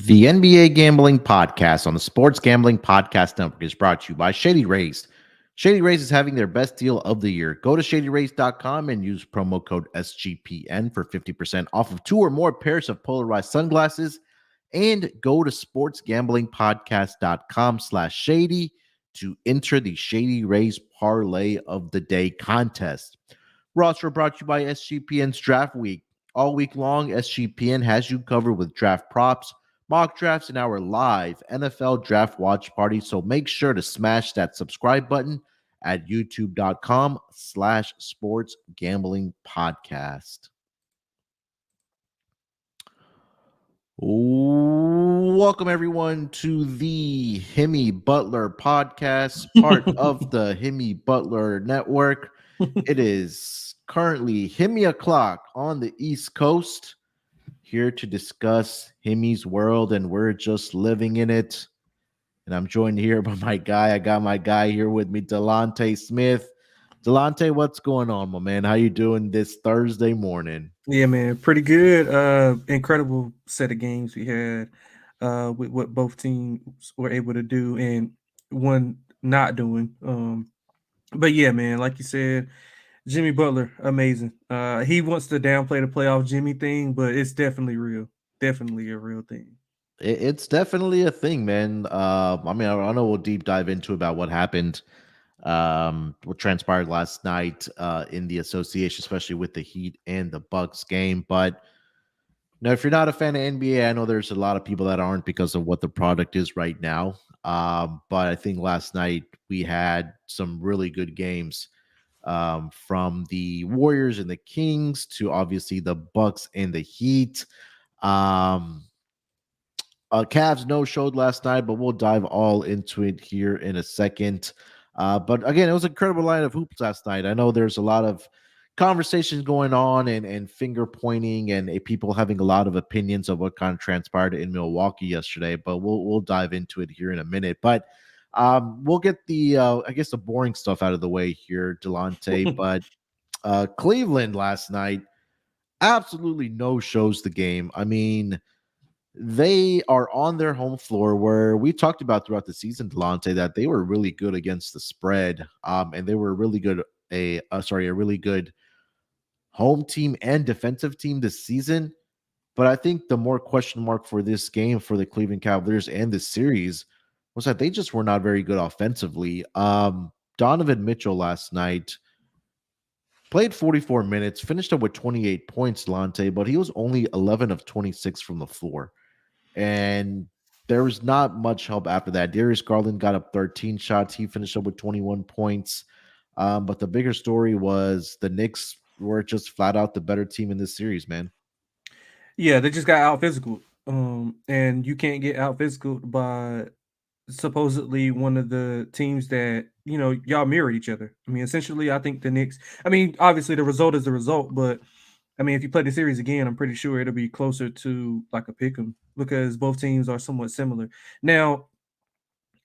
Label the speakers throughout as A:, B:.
A: The NBA Gambling Podcast on the Sports Gambling Podcast Network is brought to you by Shady Rays. Shady Rays is having their best deal of the year. Go to shadyrays.com and use promo code SGPN for 50% off of 2 or more pairs of polarized sunglasses. And go to sportsgamblingpodcast.com/shady to enter the Shady Rays Parlay of the Day contest. Roster brought to you by SGPN's Draft Week. All week long, SGPN has you covered with draft props, mock drafts, and our live NFL draft watch party. So make sure to smash that subscribe button at youtube.com/sports gambling podcast. Welcome everyone to the Hemi Butler podcast, part of the Hemi Butler network. It is currently Hemi o'clock on the East Coast, here to discuss Hemi's world, and we're just living in it. And I'm joined here by my guy. I got my guy here with me, Delonte Smith. Delonte, what's going on, my man? How you doing this Thursday morning?
B: Yeah, man, pretty good. Incredible set of games we had with what both teams were able to do and one not doing. But yeah, man, like you said, Jimmy Butler, amazing. He wants to downplay the playoff Jimmy thing, but it's definitely real. Definitely a real thing.
A: It's definitely a thing, man. I mean, I know we'll deep dive into about what happened, what transpired last night in the association, especially with the Heat and the Bucks game. But now, if you're not a fan of NBA, I know there's a lot of people that aren't because of what the product is right now. But I think last night we had some really good games, from the Warriors and the Kings to obviously the Bucks and the Heat. Um, Cavs no showed last night, but we'll dive all into it here in a second. But again, it was an incredible line of hoops last night. I know there's a lot of conversations going on and finger pointing and people having a lot of opinions of what kind of transpired in Milwaukee yesterday, but we'll dive into it here in a minute. But we'll get the I guess the boring stuff out of the way here, Delonte. But Cleveland last night absolutely no shows the game. I mean, they are on their home floor, where we talked about throughout the season, Delonte, that they were really good against the spread, and they were really good a really good home team and defensive team this season. But I think the more question mark for this game for the Cleveland Cavaliers and this series was that they just were not very good offensively. Donovan Mitchell last night played 44 minutes, finished up with 28 points, Delonte, but he was only 11 of 26 from the floor. And there was not much help after that. Darius Garland got up 13 shots. He finished up with 21 points. But the bigger story was the Knicks were just flat out the better team in this series, man.
B: Yeah, they just got out physical. And you can't get out physical by supposedly one of the teams that y'all mirrored each other. I mean, essentially, I think the Knicks. I mean, obviously the result is the result, but I mean, if you play the series again, I'm pretty sure it'll be closer to like a pick 'em because both teams are somewhat similar. Now,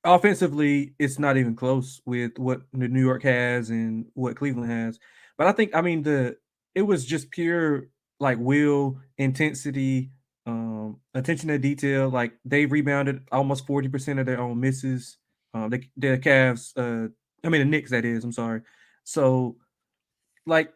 B: offensively, it's not even close with what the New York has and what Cleveland has. But I mean, the it was just pure like will, intensity, attention to detail. Like they rebounded almost 40% of their own misses. The Cavs, I mean the Knicks, that is. I'm sorry. So like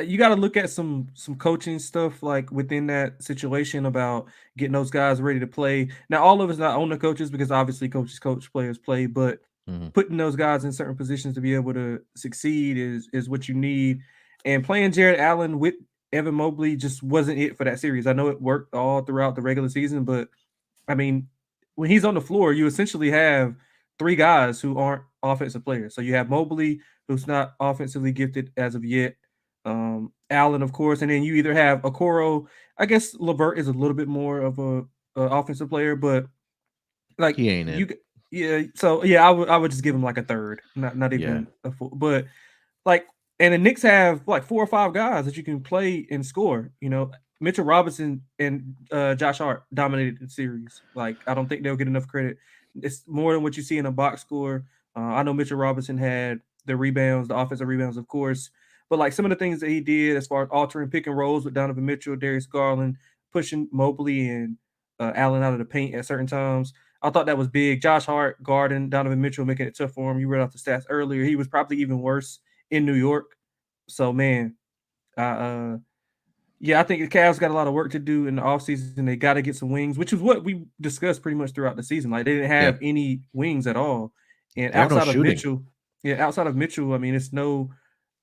B: you got to look at some coaching stuff like within that situation about getting those guys ready to play. Now, all of us not on the coaches because obviously coaches coach, players play, but
A: Mhm.
B: putting those guys in certain positions to be able to succeed is what you need. And playing Jared Allen with Evan Mobley just wasn't it for that series. I know it worked all throughout the regular season, but I mean, when he's on the floor, you essentially have three guys who aren't offensive players. So you have Mobley, who's not offensively gifted as of yet. Allen, of course, and then you either have Okoro. I guess Levert is a little bit more of a offensive player, but like
A: He ain't it.
B: you, yeah. So yeah, I would just give him like a third, not
A: Yeah.
B: even a full. But like, and the Knicks have like 4 or 5 guys that you can play and score. Mitchell Robinson and Josh Hart dominated the series. Like, I don't think they'll get enough credit. It's more than what you see in a box score. I know Mitchell Robinson had the rebounds, the offensive rebounds, of course, but like some of the things that he did as far as altering pick and rolls with Donovan Mitchell, Darius Garland, pushing Mobley and Allen out of the paint at certain times. I thought that was big. Josh Hart, Garden, Donovan Mitchell making it tough for him. You read off the stats earlier. He was probably even worse in New York. So man, yeah, I think the Cavs got a lot of work to do in the offseason. They got to get some wings, which is what we discussed pretty much throughout the season. Like they didn't
A: Yeah.
B: have any wings at all. And
A: They have no
B: outside of
A: shooting.
B: Mitchell, I mean, it's no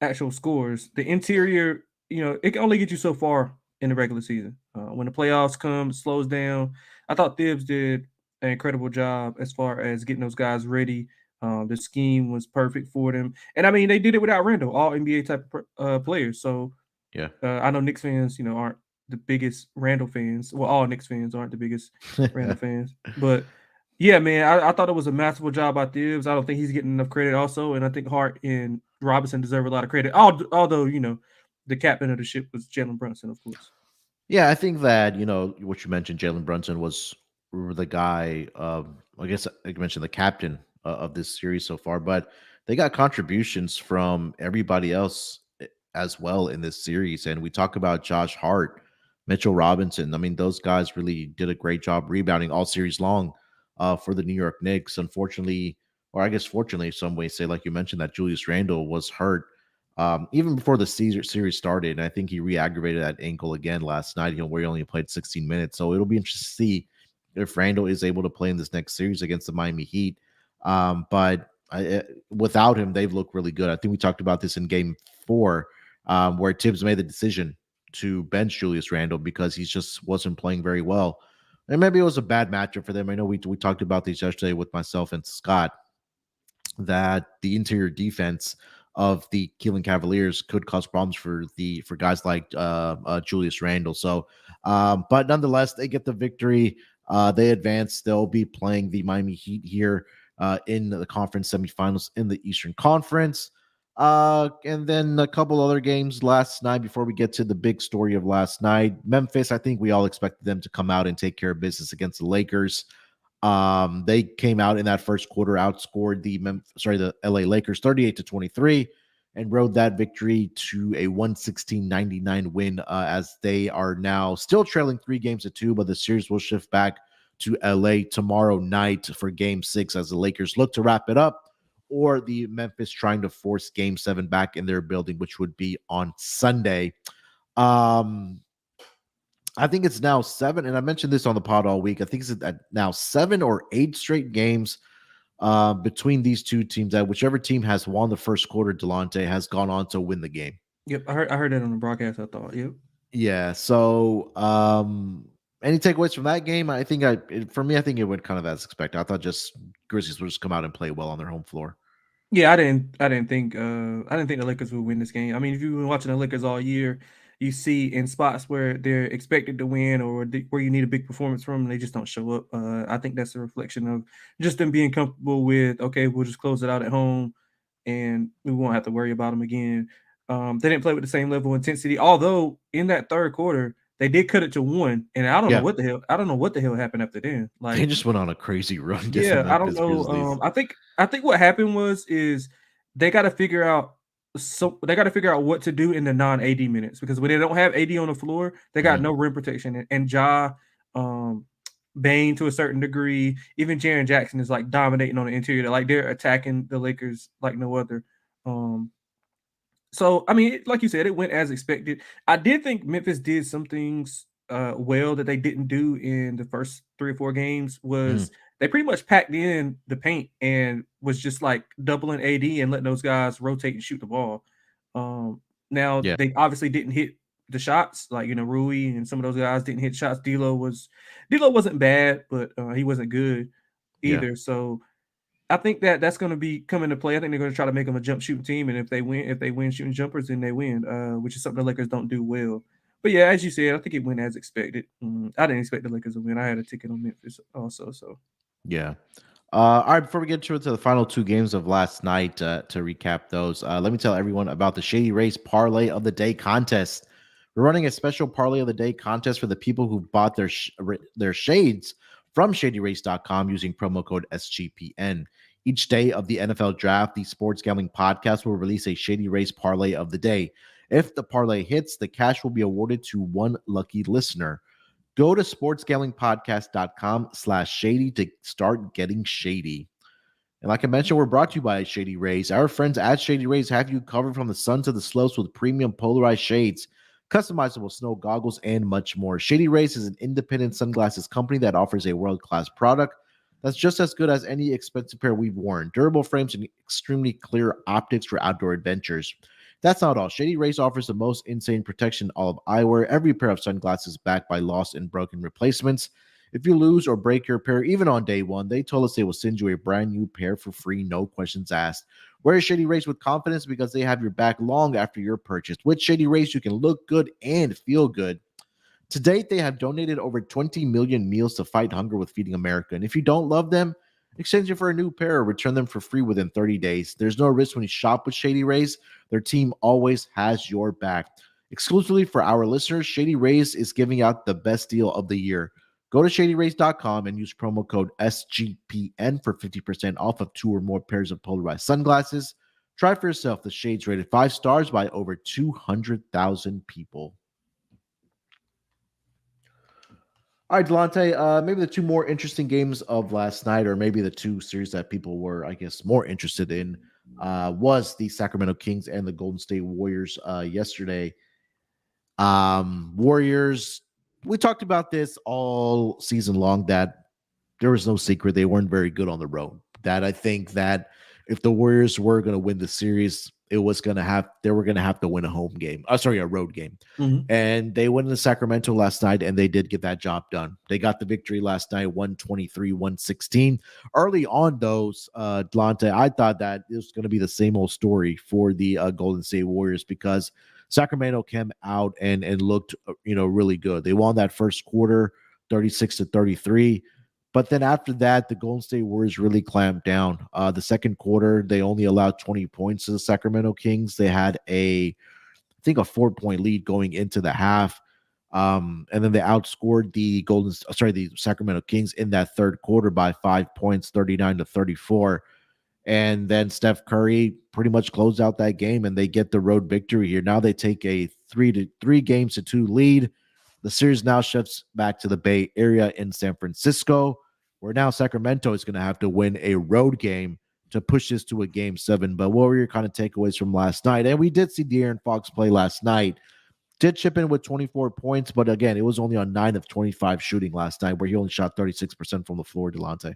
B: actual scores. The interior, it can only get you so far in the regular season. When the playoffs come, it slows down. I thought Thibs did an incredible job as far as getting those guys ready. The scheme was perfect for them. And I mean, they did it without Randall, all NBA type of players. So,
A: Yeah.
B: I know Knicks fans, aren't the biggest Randall fans. Well, all Knicks fans aren't the biggest Randall fans. But yeah, man, I thought it was a masterful job by Thibs. I don't think he's getting enough credit also. And I think Hart and Robinson deserve a lot of credit. Although, the captain of the ship was Jalen Brunson, of course.
A: Yeah, I think that, what you mentioned, Jalen Brunson was the guy, I guess I mentioned the captain of this series so far, but they got contributions from everybody else as well in this series. And we talk about Josh Hart, Mitchell Robinson. I mean, those guys really did a great job rebounding all series long for the New York Knicks. Unfortunately, or I guess fortunately, some way say, like you mentioned, that Julius Randle was hurt even before the series started. And I think he re-aggravated that ankle again last night, where he only played 16 minutes. So it'll be interesting to see if Randall is able to play in this next series against the Miami Heat. But without him, they've looked really good. I think we talked about this in game 4, where Tibbs made the decision to bench Julius Randle because he just wasn't playing very well. And maybe it was a bad matchup for them. I know we talked about this yesterday with myself and Scott, that the interior defense of the Cleveland Cavaliers could cause problems for guys like Julius Randle. So, but nonetheless, they get the victory. They advance. They'll be playing the Miami Heat here in the conference semifinals in the Eastern Conference. And then a couple other games last night before we get to the big story of last night. Memphis, I think we all expected them to come out and take care of business against the Lakers. They came out in that first quarter, outscored the LA Lakers 38-23, and rode that victory to a 116-99 win, as they are now still trailing 3-2, but the series will shift back to LA tomorrow night for game 6 as the Lakers look to wrap it up, or the Memphis trying to force game 7 back in their building, which would be on Sunday. I think it's now 7, and I mentioned this on the pod all week. I think it's now 7 or 8 straight games between these two teams, that whichever team has won the first quarter, Delonte, has gone on to win the game.
B: Yep, I heard that on the broadcast. I thought, yep.
A: Yeah. So, any takeaways from that game? I think for me, I think it went kind of as expected. I thought just Grizzlies would just come out and play well on their home floor.
B: Yeah, I didn't think the Lakers would win this game. I mean, if you've been watching the Lakers all year, you see in spots where they're expected to win or where you need a big performance from them, they just don't show up. I think that's a reflection of just them being comfortable with, okay, we'll just close it out at home and we won't have to worry about them again. They didn't play with the same level of intensity, although in that third quarter they did cut it to 1, and I don't know what the hell happened after then. Like,
A: they just went on a crazy run.
B: Yeah, I don't know. I think what happened is they got to figure out what to do in the non-AD minutes, because when they don't have AD on the floor, they got no rim protection. And Ja, Bane to a certain degree, even Jaren Jackson is like dominating on the interior. Like they're attacking the Lakers like no other. So I mean, like you said, it went as expected. I did think Memphis did some things well that they didn't do in the first 3 or 4 games. Was they pretty much packed in the paint and was just like doubling AD and letting those guys rotate and shoot the ball. Now they obviously didn't hit the shots, like Rui and some of those guys didn't hit shots. D'Lo wasn't bad, but he wasn't good either.
A: Yeah.
B: So I think that's going to be coming to play. I think they're going to try to make them a jump shooting team, and if they win shooting jumpers, then they win, which is something the Lakers don't do well. But yeah, as you said, I think it went as expected. I didn't expect the Lakers to win. I had a ticket on Memphis also. So
A: yeah. All right, before we get to the final 2 games of last night, to recap those, let me tell everyone about the Shady Race Parlay of the Day contest. We're running a special Parlay of the Day contest for the people who bought their shades from shadyrace.com using promo code SGPN. Each day of the NFL draft, the Sports Gambling Podcast will release a Shady Race Parlay of the Day. If the parlay hits, the cash will be awarded to one lucky listener. Go to sportsgamblingpodcast.com/shady to start getting shady. And like I mentioned, we're brought to you by Shady Rays. Our friends at Shady Rays have you covered from the sun to the slopes with premium polarized shades, customizable snow goggles, and much more. Shady Rays is an independent sunglasses company that offers a world-class product that's just as good as any expensive pair we've worn. Durable frames and extremely clear optics for outdoor adventures. That's not all. Shady Rays offers the most insane protection in all of eyewear. Every pair of sunglasses backed by lost and broken replacements. If you lose or break your pair, even on day one, they told us they will send you a brand new pair for free, no questions asked. Wear Shady Rays with confidence because they have your back long after your purchase. With Shady Rays, you can look good and feel good. To date, they have donated over 20 million meals to fight hunger with Feeding America. And if you don't love them, exchange them for a new pair or return them for free within 30 days. There's no risk when you shop with Shady Rays. Their team always has your back. Exclusively for our listeners, Shady Rays is giving out the best deal of the year. Go to shadyrays.com and use promo code SGPN for 50% off of 2 or more pairs of polarized sunglasses. Try for yourself. The shades rated 5 stars by over 200,000 people. All right, Delonte, maybe the two more interesting games of last night, or maybe the two series that people were, I guess, more interested in, was the Sacramento Kings and the Golden State Warriors yesterday. Warriors, we talked about this all season long that there was no secret they weren't very good on the road. That I think that if the Warriors were going to win the series, they were going to have to win a home game. A road game.
B: Mhm.
A: And they went into Sacramento last night, and they did get that job done. They got the victory last night, 123-116. Early on, those Delonte, I thought that it was going to be the same old story for the Golden State Warriors because Sacramento came out and looked, really good. They won that first quarter, 36-33. But then after that, the Golden State Warriors really clamped down. The second quarter, they only allowed 20 points to the Sacramento Kings. They had I think a 4-point lead going into the half. And then they outscored the Sacramento Kings in that third quarter by 5 points, 39-34. And then Steph Curry pretty much closed out that game and they get the road victory here. Now they take a 3-2 lead. The series now shifts back to the Bay Area in San Francisco, where now Sacramento is going to have to win a road game to push this to a game 7. But what were your kind of takeaways from last night? And we did see De'Aaron Fox play last night. Did chip in with 24 points, but again, it was only on 9 of 25 shooting last night, where he only shot 36% from the floor, Delonte.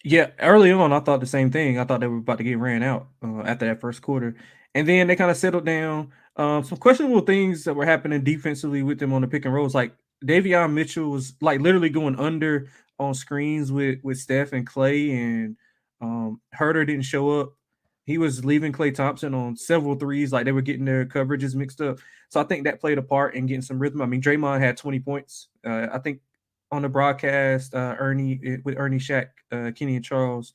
B: Yeah, early on, I thought the same thing. I thought they were about to get ran out after that first quarter. And then they kind of settled down. Some questionable things that were happening defensively with them on the pick and rolls. Like Davion Mitchell was like literally going under on screens with Steph and Clay, and Herter didn't show up. He was leaving Klay Thompson on several threes, like they were getting their coverages mixed up. So I think that played a part in getting some rhythm. I mean, Draymond had 20 points. I think on the broadcast, Ernie Shack, Kenny and Charles.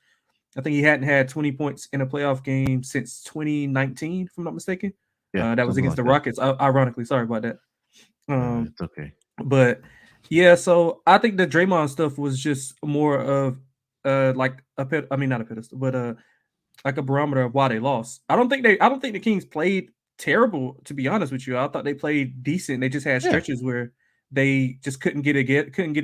B: I think he hadn't had 20 points in a playoff game since 2019, if I'm not mistaken.
A: Yeah,
B: That was against the Rockets. Ironically, sorry about that.
A: It's okay.
B: But yeah, so I think the Draymond stuff was just more of like not a pedestal, but like a barometer of why they lost. I don't think the Kings played terrible, to be honest with you. I thought they played decent. They just had stretches where they just couldn't get it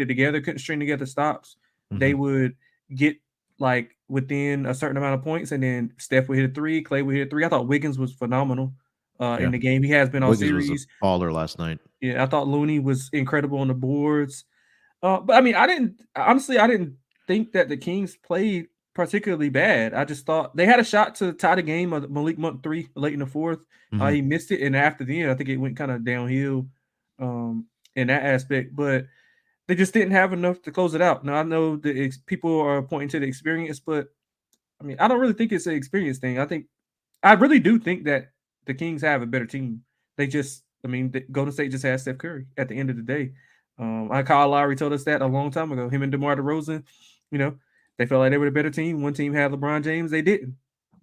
B: together, couldn't string together stops.
A: Mm-hmm.
B: They would get like within a certain amount of points, and then Steph would hit a 3, Clay would hit a 3. I thought Wiggins was phonnamenal in the game. He has been all series.
A: Was a baller last night.
B: Yeah, I thought Looney was incredible on the boards. But I mean, I didn't think that the Kings played particularly bad. I just thought they had a shot to tie the game of Malik Monk 3 late in the fourth.
A: Mm-hmm.
B: He missed it, and after the end, I think it went kind of downhill in that aspect. But they just didn't have enough to close it out. Now I know that people are pointing to the experience, but I mean, I don't really think it's an experience thing. I really do think that the Kings have a better team. Golden State just has Steph Curry at the end of the day. Kyle Lowry told us that a long time ago. Him and DeMar DeRozan, they felt like they were the better team. One team had LeBron James, they didn't.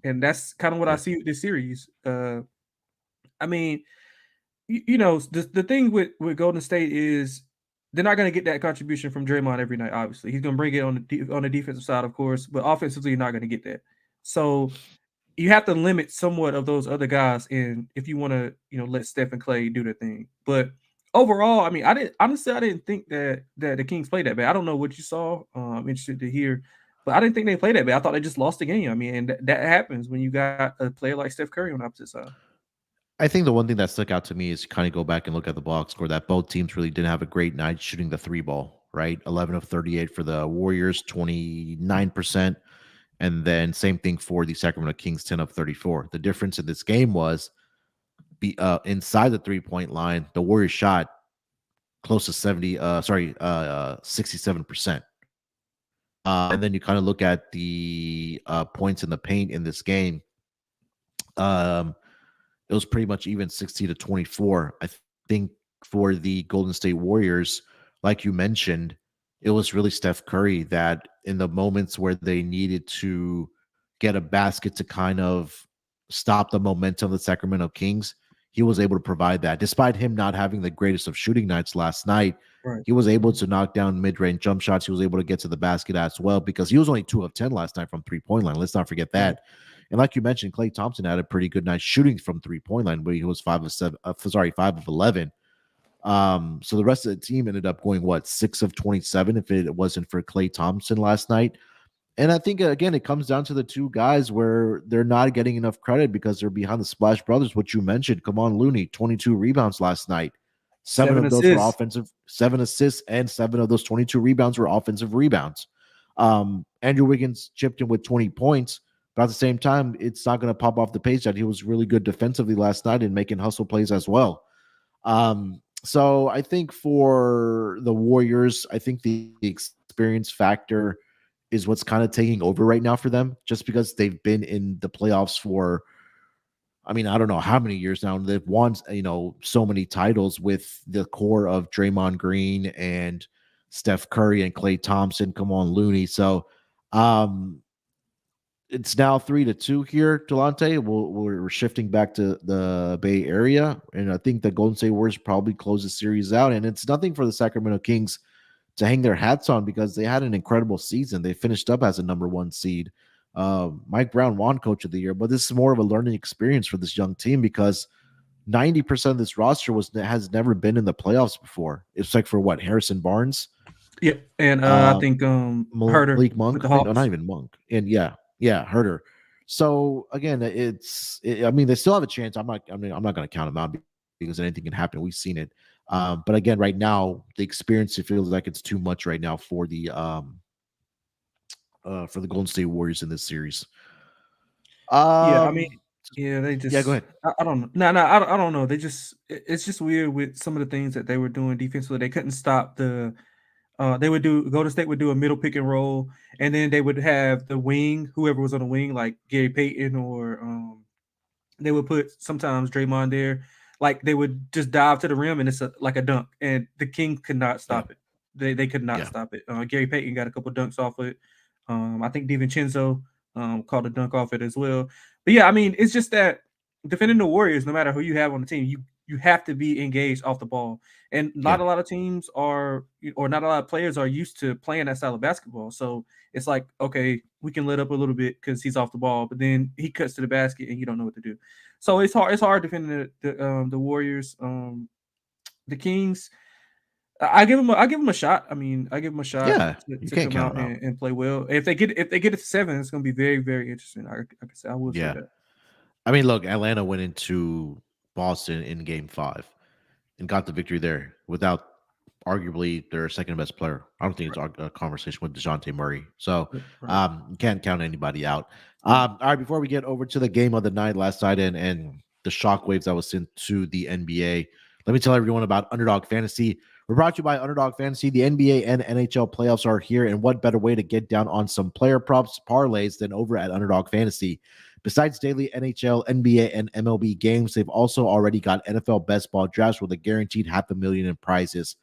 B: And that's kind of what I see with this series. I mean, the thing with Golden State is they're not going to get that contribution from Draymond every night, obviously. He's going to bring it on the defensive side, of course, but offensively, you're not going to get that. So you have to limit somewhat of those other guys if you want to, let Steph and Clay do their thing. But overall, I mean, I didn't think that the Kings played that bad. I don't know what you saw. I'm interested to hear, but I didn't think they played that bad. I thought they just lost the game. I mean, and that happens when you got a player like Steph Curry on the opposite side.
A: I think the one thing that stuck out to me is kind of go back and look at the box score that both teams really didn't have a great night shooting the three ball, right? 11 of 38 for the Warriors, 29%. And then same thing for the Sacramento Kings, 10 of 34. The difference in this game was inside the 3-point line, the Warriors shot close to 67%. And then you kind of look at the points in the paint in this game. It was pretty much even 60 to 24. I think for the Golden State Warriors, like you mentioned, it was really Steph Curry that in the moments where they needed to get a basket to kind of stop the momentum of the Sacramento Kings, he was able to provide that. Despite him not having the greatest of shooting nights last night,
B: Right.
A: he was able to knock down mid-range jump shots. He was able to get to the basket as well because he was only 2 of 10 last night from three-point line. Let's not forget that. And like you mentioned, Klay Thompson had a pretty good night shooting from 3-point line, but he was 5 of 11. So the rest of the team ended up going 6 of 27 if it wasn't for Klay Thompson last night. And I think again it comes down to the two guys where they're not getting enough credit because they're behind the Splash Brothers. What you mentioned, come on, Looney, 22 rebounds last night. 7 of those were offensive, 7 assists, and 7 of those 22 rebounds were offensive rebounds. Andrew Wiggins chipped in with 20 points. But at the same time, it's not going to pop off the page that he was really good defensively last night and making hustle plays as well. So I think for the Warriors, I think the experience factor is what's kind of taking over right now for them, just because they've been in the playoffs for, I mean, I don't know how many years now. They've won, so many titles with the core of Draymond Green and Steph Curry and Klay Thompson. Come on, Looney. So, it's now 3-2 here, Delonte. We're shifting back to the Bay Area, and I think the Golden State Warriors probably close the series out. And it's nothing for the Sacramento Kings to hang their hats on because they had an incredible season. They finished up as a number 1 seed. Mike Brown won Coach of the Year, but this is more of a learning experience for this young team because 90% of this roster has never been in the playoffs before. It's like for what, Harrison Barnes?
B: Yeah, and I think Herter
A: Malik Monk,
B: with the Hawks.
A: not even Monk, and yeah, Herter. So again, I mean, they still have a chance. I'm not going to count them out because anything can happen. We've seen it. But again, right now, the experience, it feels like it's too much right now for the Golden State Warriors in this series.
B: Yeah, I mean, they just.
A: Yeah, go ahead.
B: I don't know. No, I don't know. It's just weird with some of the things that they were doing defensively. They couldn't stop the. Golden State would do a middle pick and roll, and then they would have the wing, whoever was on the wing, like Gary Payton, or they would put sometimes Draymond there. Like they would just dive to the rim, and it's like a dunk, and the King could not stop it. They could not stop it. Gary Payton got a couple dunks off it. I think DiVincenzo called a dunk off it as well. But yeah, I mean, it's just that defending the Warriors, no matter who you have on the team, you have to be engaged off the ball. And not a lot of teams are, or not a lot of players are used to playing that style of basketball. So it's like, okay, we can let up a little bit because he's off the ball, but then he cuts to the basket and you don't know what to do. So it's hard. It's hard defending the Warriors. The Kings, I give them a shot. I mean, I give them a shot to come out and play well. If they get it to 7, it's going to be very, very interesting. I can say, I will say that.
A: I mean, look, Atlanta went into Boston in Game 5 and got the victory there without arguably their second best player. I don't think it's a conversation with DeJounte Murray. So you can't count anybody out. All right, before we get over to the game of the night last night and the shockwaves that was sent to the NBA, let me tell everyone about Underdog Fantasy. We're brought to you by Underdog Fantasy. The NBA and NHL playoffs are here, and what better way to get down on some player props parlays than over at Underdog Fantasy? Besides daily NHL, NBA, and MLB games, they've also already got NFL best ball drafts with a guaranteed $500,000 in prizes.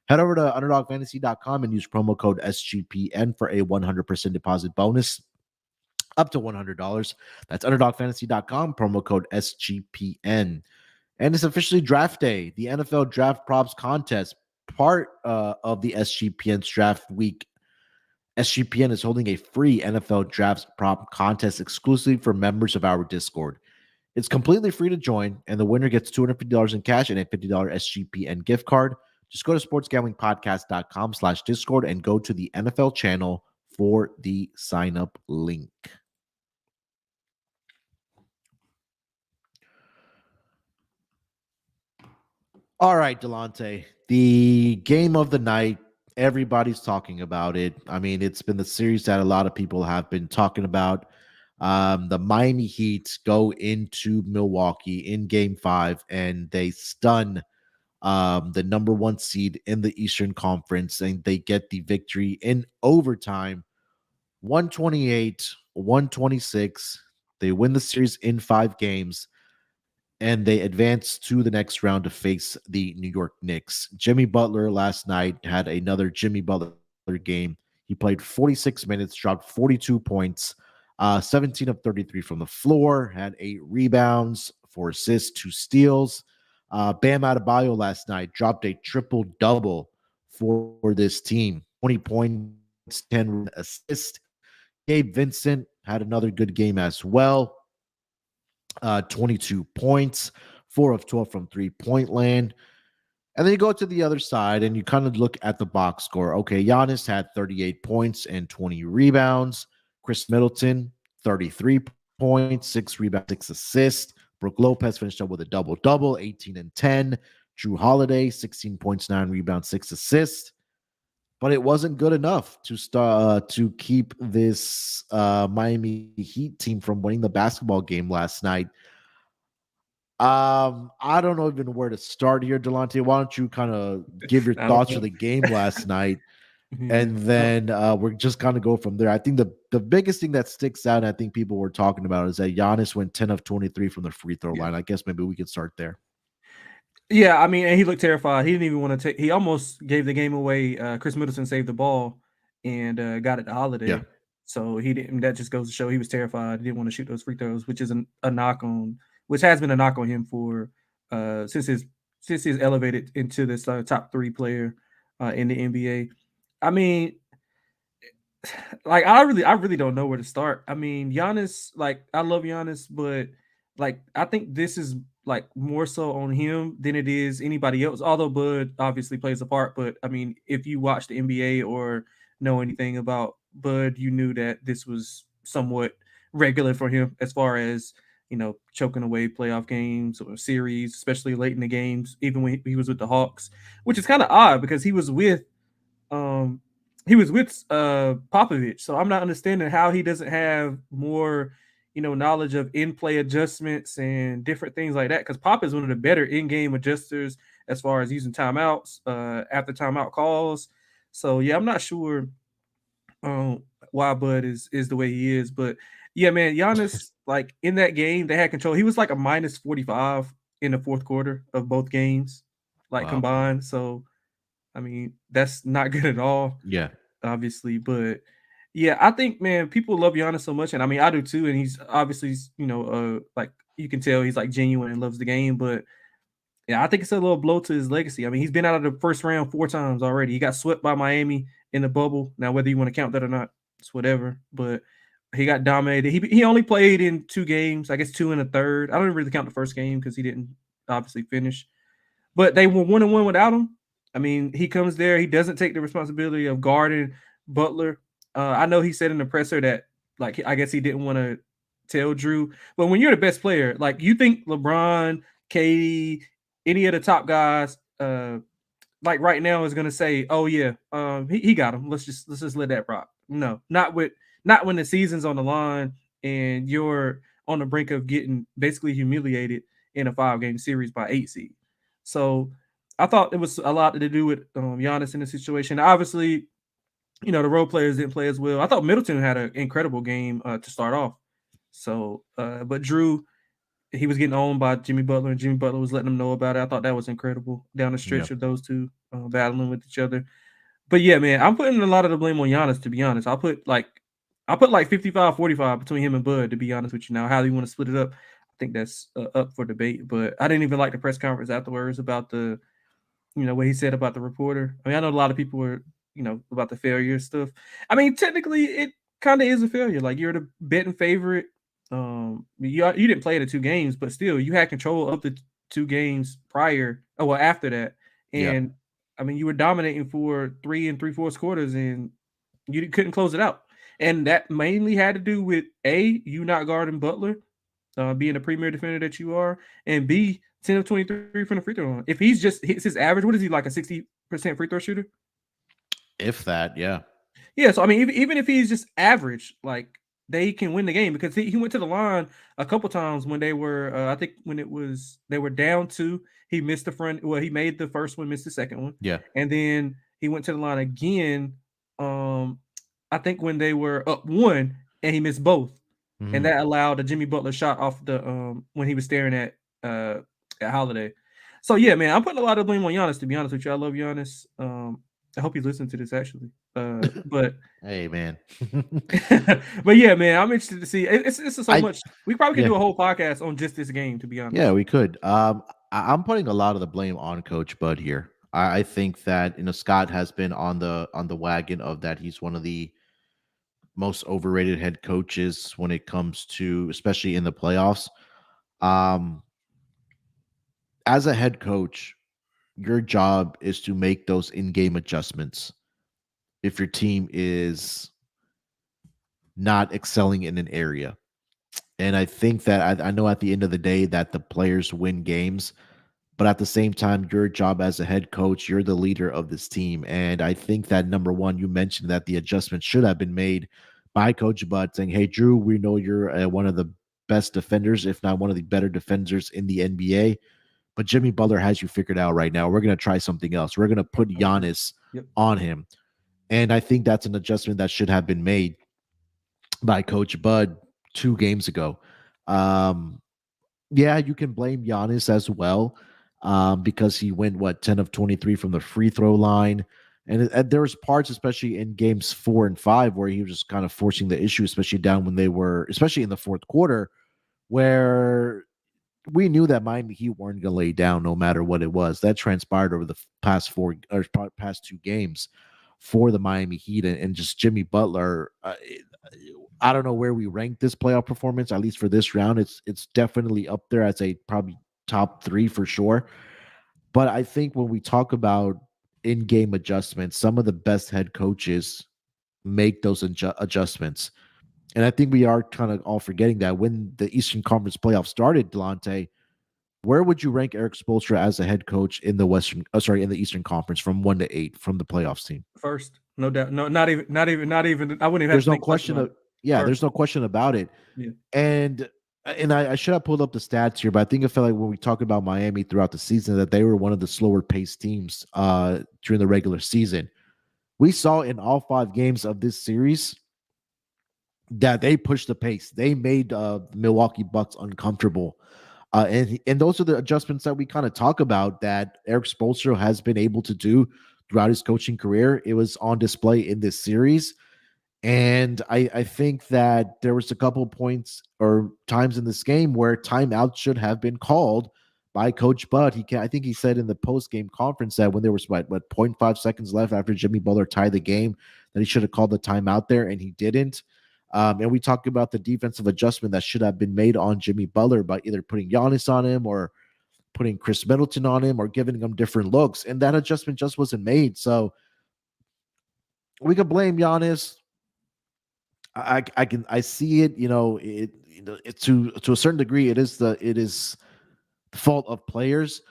A: Head over to UnderdogFantasy.com and use promo code SGPN for a 100% deposit bonus up to $100. That's UnderdogFantasy.com, promo code SGPN. And it's officially draft day. The NFL Draft Props Contest, part of the SGPN's Draft Week. SGPN is holding a free NFL Draft Prop Contest exclusively for members of our Discord. It's completely free to join, and the winner gets $250 in cash and a $50 SGPN gift card. Just go to sportsgamblingpodcast.com/discord and go to the NFL channel for the sign up link. All right, Delonte, the game of the night. Everybody's talking about it. I mean, it's been the series that a lot of people have been talking about. The Miami Heat go into Milwaukee in game 5 and they stun the number 1 seed in the Eastern Conference, and they get the victory in overtime, 128-126. They win the series in 5 games, and they advance to the next round to face the New York Knicks. Jimmy Butler last night had another Jimmy Butler game. He played 46 minutes, dropped 42 points, 17 of 33 from the floor, had 8 rebounds, 4 assists, 2 steals. Bam Adebayo last night dropped a triple double for this team, 20 points, 10 assists. Gabe Vincent had another good game as well, 22 points, 4 of 12 from 3-point land. And then you go to the other side and you kind of look at the box score. Okay, Giannis had 38 points and 20 rebounds. Chris Middleton, 33 points, 6 rebounds, 6 assists. Brook Lopez finished up with a double-double, 18 and 10. Drew Holiday, 16 points, 9 rebounds, 6 assists. But it wasn't good enough to keep this Miami Heat team from winning the basketball game last night. I don't know even where to start here, Delonte. Why don't you kind of give your thoughts for the game last night, and then we're just kind of go from there. I think the biggest thing that sticks out, and I think people were talking about, is that Giannis went 10 of 23 from the free throw line. I guess maybe we could start there.
B: Yeah, I mean, and he looked terrified. He didn't even want to take. He almost gave the game away. Chris Middleton saved the ball and got it to Holiday.
A: Yeah.
B: So he didn't. That just goes to show he was terrified. He didn't want to shoot those free throws, which is a knock on, which has been a knock on him for since he's elevated into this top 3 player in the NBA. I mean, like I really don't know where to start. I mean, Giannis, like I love Giannis, but like I think this is like more so on him than it is anybody else. Although Bud obviously plays a part, but I mean, if you watch the NBA or know anything about Bud, you knew that this was somewhat regular for him as far as choking away playoff games or series, especially late in the games, even when he was with the Hawks, which is kind of odd because um he was with Popovich. So I'm not understanding how he doesn't have more, knowledge of in-play adjustments and different things like that. Because Pop is one of the better in-game adjusters as far as using timeouts, after timeout calls. So yeah, I'm not sure why Bud is the way he is. But yeah, man, Giannis, like in that game, they had control. He was like a minus 45 in the fourth quarter of both games, like combined. So I mean, that's not good at all.
A: Yeah.
B: Obviously, but yeah, I think, man, people love Giannis so much, and I mean, I do too. And he's obviously, like you can tell he's like genuine and loves the game. But yeah, I think it's a little blow to his legacy. I mean, he's been out of the first round 4 times already. He got swept by Miami in the bubble. Now, whether you want to count that or not, it's whatever. But he got dominated. He only played in 2 games, I guess 2 in a third. I don't really count the first game because he didn't obviously finish. But they were 1-1 without him. I mean, he comes there. He doesn't take the responsibility of guarding Butler. I know he said in the presser that, like, I guess he didn't want to tell Drew. But when you're the best player, like, you think LeBron, KD, any of the top guys, like right now, is going to say, "Oh yeah, he got him. Let's just let that rock." No, not when the season's on the line and you're on the brink of getting basically humiliated in a 5-game series by 8 seed. So I thought it was a lot to do with Giannis in the situation. Obviously, the role players didn't play as well. I thought Middleton had an incredible game to start off. So, but Drew, he was getting owned by Jimmy Butler, and Jimmy Butler was letting him know about it. I thought that was incredible down the stretch of those two battling with each other. But yeah, man, I'm putting a lot of the blame on Giannis, to be honest. I'll put like 55-45 between him and Bud, to be honest with you. Now, how do you want to split it up? I think that's up for debate. But I didn't even like the press conference afterwards about the, what he said about the reporter. I mean, I know a lot of people were, about the failure stuff. I mean, technically, it kind of is a failure. Like, you're the betting favorite. You didn't play the 2 games, but still you had control of the 2 games prior. Oh well, after that,
A: Yeah.
B: and I mean you were dominating for 3 3/4 quarters, and you couldn't close it out. And that mainly had to do with you not guarding Butler, being a premier defender that you are, and B 10 of 23 from the free throw line. If he's just hits his average, what is he like a 60% free throw shooter?
A: If that, yeah.
B: Yeah, so I mean, even if he's just average, like they can win the game because he went to the line a couple times when they were, I think when it was they were down 2, he missed the front. Well, he made the first one, missed the second one,
A: Yeah.
B: and then he went to the line again. Um, I think when they were up 1 and he missed both, and
A: Mhm.
B: that allowed a Jimmy Butler shot off the when he was staring at Holiday. So yeah, man, I'm putting a lot of blame on Giannis. To be honest with you, I love Giannis. I hope you listen to this actually. But
A: Hey, man.
B: but yeah, man, I'm interested to see. It's so
A: I
B: much. We probably could
A: Yeah.
B: do a whole podcast on just this game. To be
A: Yeah,
B: honest,
A: we could. I'm putting a lot of the blame on Coach Bud here. I think that Scott has been on the wagon of that. He's one of the most overrated head coaches when it comes to, especially in the playoffs. Um, as a head coach, your job is to make those in-game adjustments if your team is not excelling in an area. And I think that I know at the end of the day that the players win games, but at the same time, your job as a head coach, you're the leader of this team. And I think that number one, you mentioned that the adjustment should have been made by Coach Bud saying, "Hey, Drew, we know you're one of the best defenders, if not one of the better defenders in the NBA. But Jimmy Butler has you figured out right now. We're going to try something else. We're going to put
B: I agree.
A: Giannis
B: Yep.
A: on him." And I think that's an adjustment that should have been made by Coach Bud 2 games ago. Um, yeah, you can blame Giannis as well, because he went what 10 of 23 from the free throw line, and there was parts, especially in games 4 and 5, where he was just kind of forcing the issue, especially down when they were, especially in the fourth quarter, where we knew that Miami Heat weren't going to lay down no matter what it was. That transpired over the past 2 games for the Miami Heat, and just Jimmy Butler. I don't know where we rank this playoff performance, at least for this round. It's definitely up there as a probably top 3 for sure. But I think when we talk about in-game adjustments, some of the best head coaches make those adjustments. And I think we are kind of all forgetting that when the Eastern Conference playoffs started, Delonte, where would you rank Eric Spoelstra as a head coach in the in the Eastern Conference from 1 to 8 from the playoffs team?
B: First, no doubt. No, not even. I wouldn't even have
A: There's
B: to
A: no
B: think twice
A: question
B: about
A: of
B: it.
A: Yeah,
B: First,
A: there's no question about it.
B: yeah.
A: And I should have pulled up the stats here, but I think I felt like when we talk about Miami throughout the season that they were one of the slower paced teams during the regular season. We saw in all 5 games of this series that they pushed the pace. They made Milwaukee Bucks uncomfortable. And those are the adjustments that we kind of talk about that Eric Spoelstra has been able to do throughout his coaching career. It was on display in this series. And I think that there was a couple points or times in this game where timeout should have been called by Coach Bud. I think he said in the post game conference that when there was what 0.5 seconds left after Jimmy Butler tied the game, that he should have called the timeout there, and he didn't. And we talked about the defensive adjustment that should have been made on Jimmy Butler by either putting Giannis on him or putting Chris Middleton on him or giving him different looks, and that adjustment just wasn't made. So we could blame Giannis. I see it. It to a certain degree, it is the fault of players.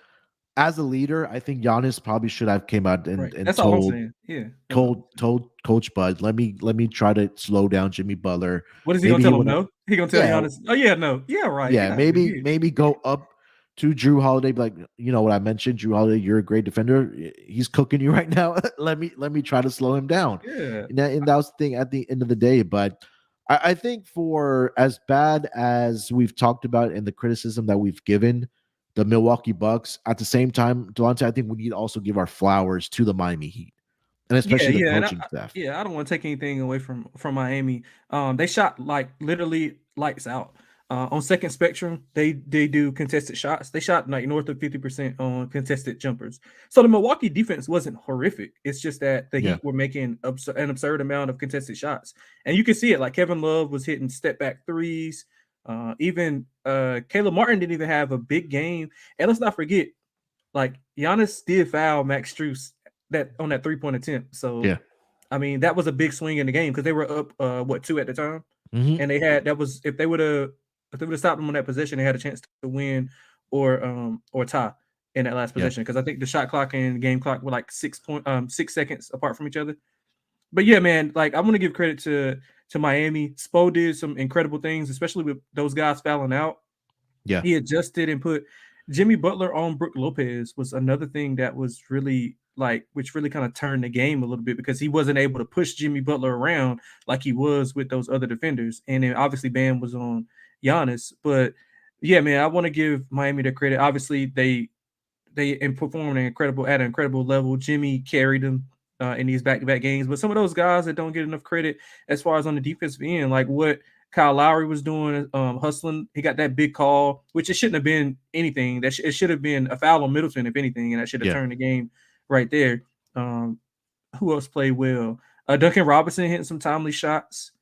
A: As a leader, I think Giannis probably should have came out and,
B: Right.
A: and
B: That's all I'm
A: told
B: saying. Yeah. That's all.
A: told Coach Bud, let me try to slow down Jimmy Butler.
B: What is he gonna
A: Maybe he
B: tell him?
A: would,
B: No, he gonna tell
A: yeah,
B: Giannis. Oh yeah, no, yeah, right.
A: yeah,
B: Get out of
A: maybe
B: here.
A: maybe go up to Drew Holiday, be like, what I mentioned, Drew Holiday, you're a great defender. He's cooking you right now. let me try to slow him down.
B: Yeah.
A: And that was the thing at the end of the day. But I think for as bad as we've talked about and the criticism that we've given the Milwaukee Bucks, at the same time, Delonte, I think we need to also give our flowers to the Miami Heat and
B: Yeah,
A: especially the
B: yeah, and
A: coaching staff.
B: yeah, I don't want to take anything away from Miami. They shot like literally lights out. On second spectrum, they do contested shots. They shot like north of 50% on contested jumpers. So the Milwaukee defense wasn't horrific. It's just that the
A: Yeah.
B: Heat were making an absurd amount of contested shots, and you can see it. Like Kevin Love was hitting step back threes. Even Caleb Martin didn't even have a big game. And let's not forget, like Giannis did foul Max Strus that on that 3-point attempt. So
A: Yeah.
B: I mean, that was a big swing in the game because they were up two at the time,
A: Hmm.
B: and they had that was if they would have stopped them on that position, they had a chance to win or tie in that last
A: Yeah.
B: possession because I think the shot clock and game clock were like 6 seconds apart from each other. But yeah, man, like I want to give credit to Miami. Spo did some incredible things, especially with those guys fouling out.
A: Yeah.
B: He adjusted and put Jimmy Butler on Brook Lopez was another thing that was really like which really kind of turned the game a little bit because he wasn't able to push Jimmy Butler around like he was with those other defenders. And then obviously Bam was on Giannis. But yeah, man, I want to give Miami the credit. Obviously, they performed at an incredible level. Jimmy carried them in these back-to-back games, but some of those guys that don't get enough credit as far as on the defensive end, like what Kyle Lowry was doing, hustling. He got that big call, which it shouldn't have been anything. It should have been a foul on Middleton, if anything, and that should have
A: Yeah.
B: turned the game right there. Um, who else played well? Duncan Robinson hitting some timely shots.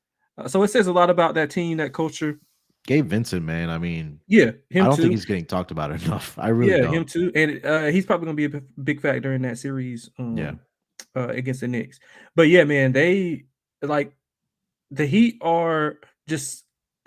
B: So it says a lot about that team, that culture.
A: Gabe Vincent, man. I mean,
B: Yeah,
A: I
B: him
A: don't think
B: too.
A: he's getting talked about enough. I really
B: Yeah,
A: don't.
B: him too. And he's probably going to be a big factor in that series.
A: Yeah.
B: Against the Knicks. But yeah, man, they like the Heat are just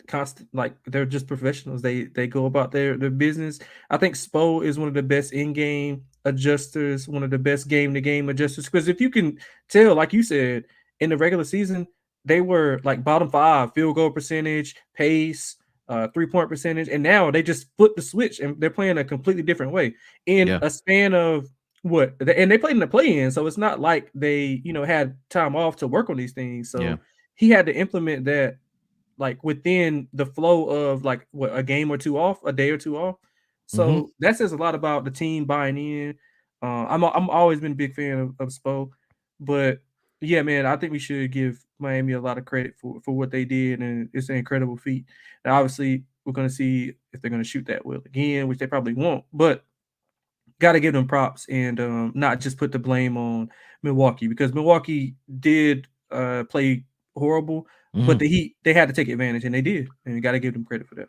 B: constant, like they're just professionals. They go about their business. I think Spo is one of the best in-game adjusters, one of the best game-to-game adjusters. Because if you can tell, like you said, in the regular season, they were like bottom 5 field goal percentage, pace, 3-point percentage, and now they just flip the switch and they're playing a completely different way in
A: Yeah.
B: a span of and they played in the play-in, so it's not like they had time off to work on these things.
A: Yeah.
B: So he had to implement that like within the flow of like what a game or two off, a day or two off.
A: Hmm.
B: So that says a lot about the team buying in. I'm always been a big fan of Spo, but yeah, man, I think we should give Miami a lot of credit for what they did, and it's an incredible feat. Now, obviously, we're going to see if they're going to shoot that well again, which they probably won't, but got to give them props and not just put the blame on Milwaukee because Milwaukee did play horrible, but
A: Hmm.
B: the Heat they had to take advantage and they did, and you got to give them credit for that.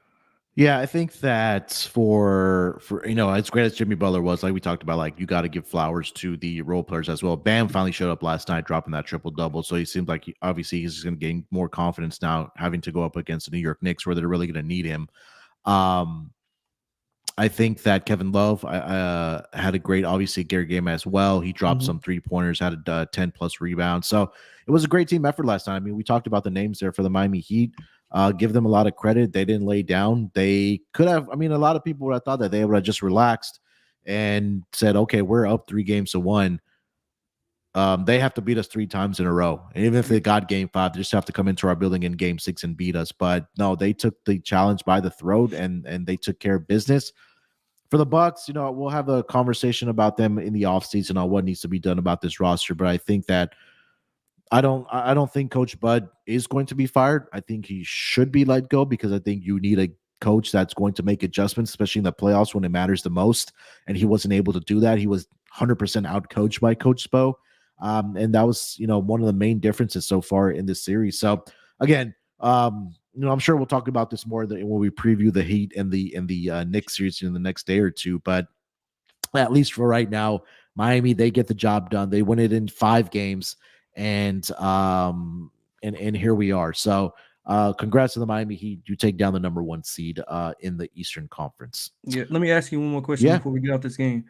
A: Yeah, I think that for as great as Jimmy Butler was, like we talked about, like you got to give flowers to the role players as well. Bam finally showed up last night, dropping that triple double. So he seems like obviously he's going to gain more confidence now, having to go up against the New York Knicks, where they're really going to need him. Um, I think that Kevin Love had a great, obviously, Gary game as well. He dropped
B: Mhm.
A: some 3-pointers, had a 10 plus rebounds. So it was a great team effort last time. I mean, we talked about the names there for the Miami Heat. Give them a lot of credit. They didn't lay down. They could have, I mean, a lot of people would have thought that they would have just relaxed and said, okay, we're up 3 games to 1. They have to beat us 3 times in a row. And even if they got game 5, they just have to come into our building in game 6 and beat us. But no, they took the challenge by the throat and they took care of business. For the Bucks, we'll have a conversation about them in the offseason on what needs to be done about this roster. But I think that I don't think Coach Bud is going to be fired. I think he should be let go because I think you need a coach that's going to make adjustments, especially in the playoffs when it matters the most. And he wasn't able to do that. He was 100% out coached by Coach Spo. And that was, one of the main differences so far in this series. So again, I'm sure we'll talk about this more when we preview the Heat and the Knicks series in the next day or two. But at least for right now, Miami, they get the job done. They win it in 5 games, and here we are. So congrats to the Miami Heat. You take down the number 1 seed in the Eastern Conference.
B: Yeah, let me ask you one more question
A: Yeah.
B: before we get off this game.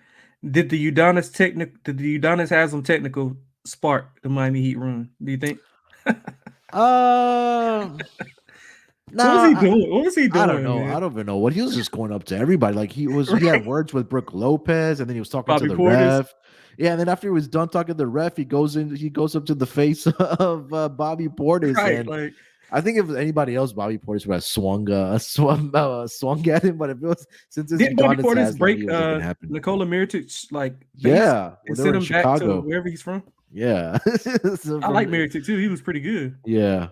B: Did the Udonis have some technical spark the Miami Heat run? Do you think?
A: Uh
B: What was
A: no,
B: he doing? What was he
A: I don't
B: doing,
A: know. I
B: man?
A: don't even know what he was just going up to everybody. Like he had
B: Right.
A: words with Brooke Lopez, and then he was talking to
B: Bobby
A: the
B: Portis.
A: ref. Yeah, and then after he was done talking to the ref, he goes up to the face of Bobby Portis,
B: Right.
A: and
B: Like
A: I think if it was anybody else, Bobby Portis would have swung at him. But if it was since it's
B: didn't Bobby
A: Udonis
B: Portis
A: Haslam, he
B: break
A: wasn't gonna happen.
B: Nikola Mirotic like face
A: Yeah, when
B: and
A: they were
B: send
A: in
B: him back to
A: Chicago.
B: wherever he's from?
A: Yeah, so
B: I like Mirotic too. He was pretty good.
A: yeah.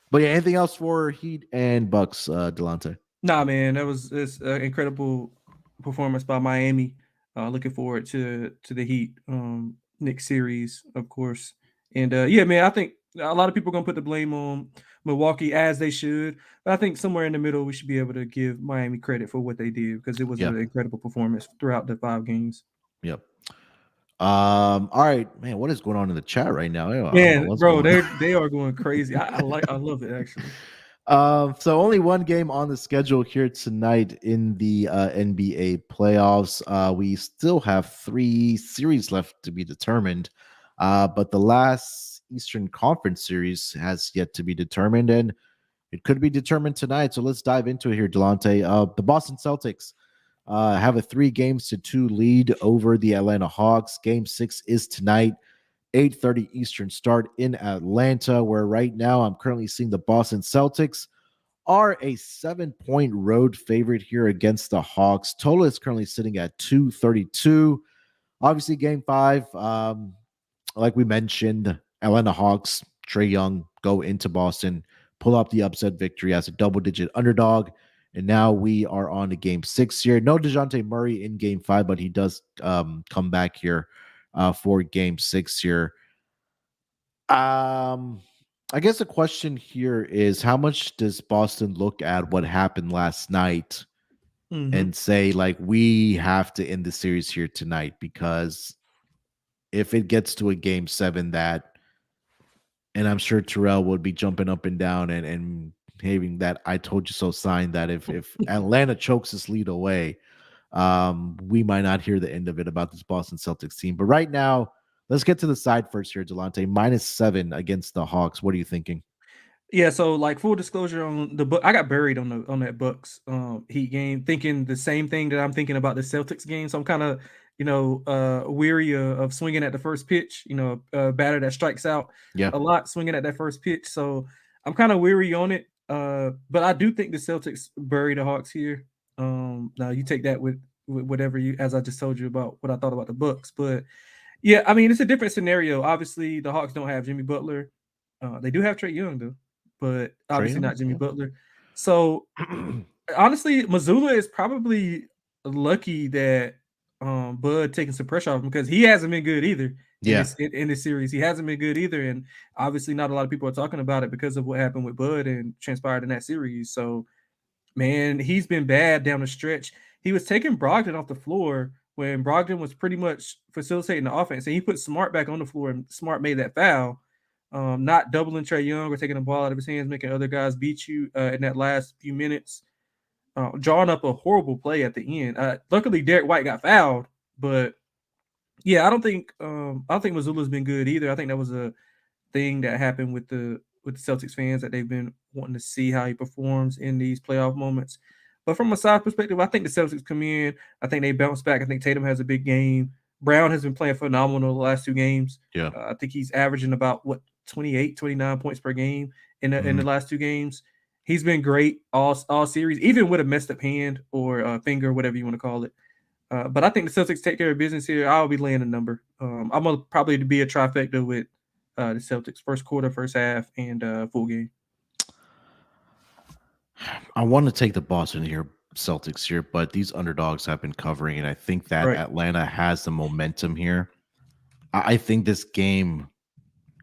A: But yeah, anything else for Heat and Bucks, Delonte?
B: Nah, man, that was this incredible performance by Miami. Looking forward to the Heat Knicks series, of course. And yeah, man, I think A lot of people are going to put the blame on Milwaukee, as they should. But I think somewhere in the middle, we should be able to give Miami credit for what they did, because it was
A: Yeah.
B: an incredible performance throughout the 5 games.
A: Yep. All right, man. What is going on in the chat right now? I don't know
B: Man,
A: what's
B: bro,
A: going on.
B: they are going crazy. I love it actually.
A: So only one game on the schedule here tonight in the NBA playoffs. We still have 3 series left to be determined, but the last Eastern Conference series has yet to be determined, and it could be determined tonight. So let's dive into it here, Delonte. The Boston Celtics have a 3 games to 2 lead over the Atlanta Hawks. Game 6 is tonight. 8:30 Eastern start in Atlanta, where right now I'm currently seeing the Boston Celtics are a 7-point road favorite here against the Hawks. Total is currently sitting at 232. Obviously, game 5, like we mentioned, Atlanta Hawks, Trae Young go into Boston, pull up the upset victory as a double-digit underdog. And now we are on to game 6 here. No DeJounte Murray in game 5, but he does come back here for game 6 here. I guess the question here is, how much does Boston look at what happened last night and say, like, we have to end the series here tonight? Because if it gets to a game 7, and I'm sure Terrell would be jumping up and down and having that "I told you so" sign, that if Atlanta chokes this lead away, we might not hear the end of it about this Boston Celtics team. But right now, let's get to the side first here, Delonte. -7 against the Hawks. What are you thinking?
B: Yeah, so like full disclosure on the book, I got buried on that Bucks Heat game, thinking the same thing that I'm thinking about the Celtics game. So I'm kind of weary of swinging at the first pitch. A batter that strikes out
A: Yeah.
B: a lot, swinging at that first pitch. So I'm kind of weary on it. But I do think the Celtics bury the Hawks here. Now you take that with whatever you, as I just told you about what I thought about the Bucks. But yeah, I mean it's a different scenario. Obviously, the Hawks don't have Jimmy Butler. They do have Trae Young though, but
A: Trae
B: obviously
A: Young?
B: not Jimmy Butler. So honestly, Missoula is probably lucky that Bud taking some pressure off him, because he hasn't been good either in
A: Yeah.
B: this series. He hasn't been good either, and obviously not a lot of people are talking about it because of what happened with Bud and transpired in that series. So man, he's been bad down the stretch. He was taking Brogdon off the floor when Brogdon was pretty much facilitating the offense, and he put Smart back on the floor, and Smart made that foul. Not doubling Trae Young or taking the ball out of his hands, making other guys beat you in that last few minutes, drawing up a horrible play at the end. Luckily, Derek White got fouled, but yeah, I don't think Missoula's been good either. I think that was a thing that happened with the Celtics fans, that they've been wanting to see how he performs in these playoff moments. But from a side perspective, I think the Celtics come in. I think they bounce back. I think Tatum has a big game. Brown has been playing phenomenal the last 2 games.
A: Yeah.
B: I think he's averaging about 28, 29 points per game in the last 2 games. He's been great all series, even with a messed up hand or finger, whatever you want to call it. But I think the Celtics take care of business here. I'll be laying a number. I'm gonna probably be a trifecta with the Celtics: first quarter, first half, and full game.
A: I want to take the Boston here, Celtics here, but these underdogs have been covering, and I think that
B: Right.
A: Atlanta has the momentum here. I think this game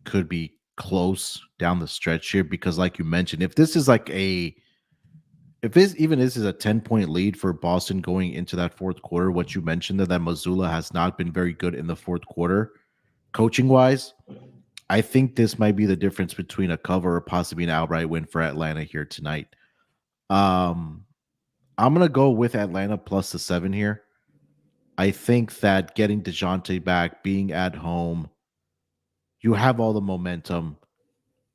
A: could be close down the stretch here, because like you mentioned, if this is a 10-point lead for Boston going into that fourth quarter, what you mentioned, that Missoula has not been very good in the fourth quarter, coaching wise, I think this might be the difference between a cover or possibly an outright win for Atlanta here tonight. I'm gonna go with Atlanta plus the 7 here. I think that getting DeJounte back, being at home, you have all the momentum.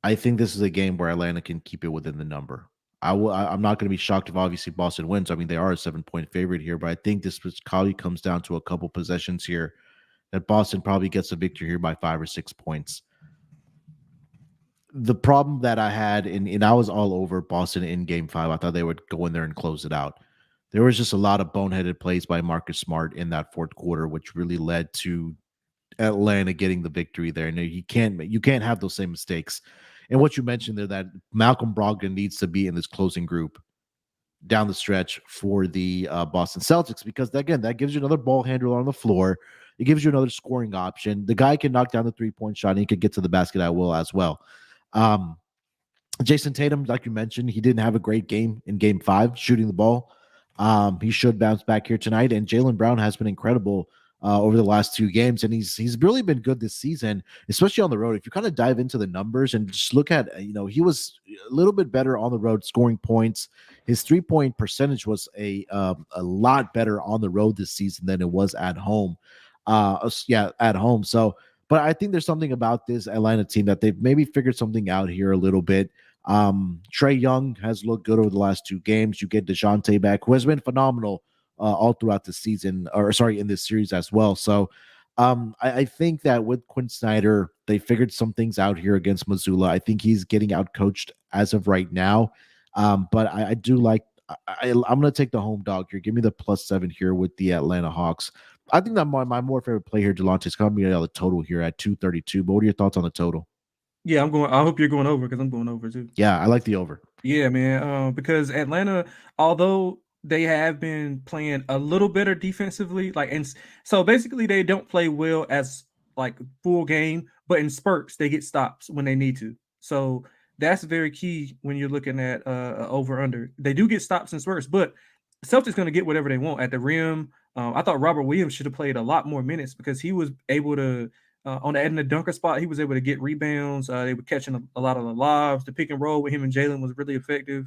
A: I think this is a game where Atlanta can keep it within the number. I'm not going to be shocked if obviously Boston wins. I mean, they are a 7-point favorite here, but I think this probably comes down to a couple possessions here that Boston probably gets a victory here by 5 or 6 points. The problem that I had, and I was all over Boston in game 5. I thought they would go in there and close it out. There was just a lot of boneheaded plays by Marcus Smart in that fourth quarter, which really led to Atlanta getting the victory there. And you can't have those same mistakes. And what you mentioned there, that Malcolm Brogdon needs to be in this closing group down the stretch for the Boston Celtics, because again, that gives you another ball handler on the floor. It gives you another scoring option. The guy can knock down the 3-point shot, and he could get to the basket at will as well. Um, Jason Tatum, like you mentioned, he didn't have a great game in Game 5 shooting the ball. He should bounce back here tonight, and Jaylen Brown has been incredible over the last 2 games, and he's really been good this season, especially on the road. If you kind of dive into the numbers and just look at, he was a little bit better on the road scoring points. His 3-point percentage was a lot better on the road this season than it was at home. At home. So, but I think there's something about this Atlanta team that they've maybe figured something out here a little bit. Trae Young has looked good over the last 2 games. You get DeJounte back, who has been phenomenal all throughout the season, or sorry, in this series as well. So I think that with Quinn Snyder, they figured some things out here against Missoula. I think he's getting out coached as of right now. But I do like, I'm going to take the home dog here. Give me the +7 here with the Atlanta Hawks. I think that my more favorite play here, Delonte, is going to be the total here at 232. But what are your thoughts on the total?
B: Yeah, I'm going. I hope you're going over because I'm going over too.
A: Yeah, I like the over.
B: Yeah, man. Because Atlanta, although they have been playing a little better defensively, so basically they don't play well as like full game, but in spurts they get stops when they need to. So that's very key when you're looking at over under. They do get stops in spurts, but Celtics going to get whatever they want at the rim. I thought Robert Williams should have played a lot more minutes because he was able to on the end of the dunker spot, he was able to get rebounds. They were catching a lot of the lobs. The pick and roll with him and Jalen was really effective.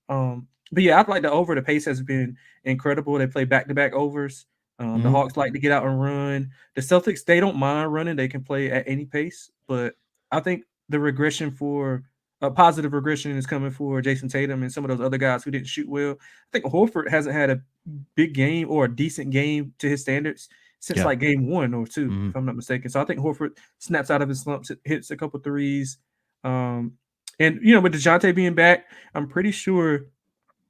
B: But yeah, I like the over. The pace has been incredible. They play back-to-back overs. The Hawks like to get out and run. The Celtics, they don't mind running. They can play at any pace. But I think the regression for a positive regression is coming for Jason Tatum and some of those other guys who didn't shoot well. I think Horford hasn't had a big game or a decent game to his standards since like game 1 or 2, if I'm not mistaken. So I think Horford snaps out of his slumps, hits a couple threes. And, with DeJounte being back, I'm pretty sure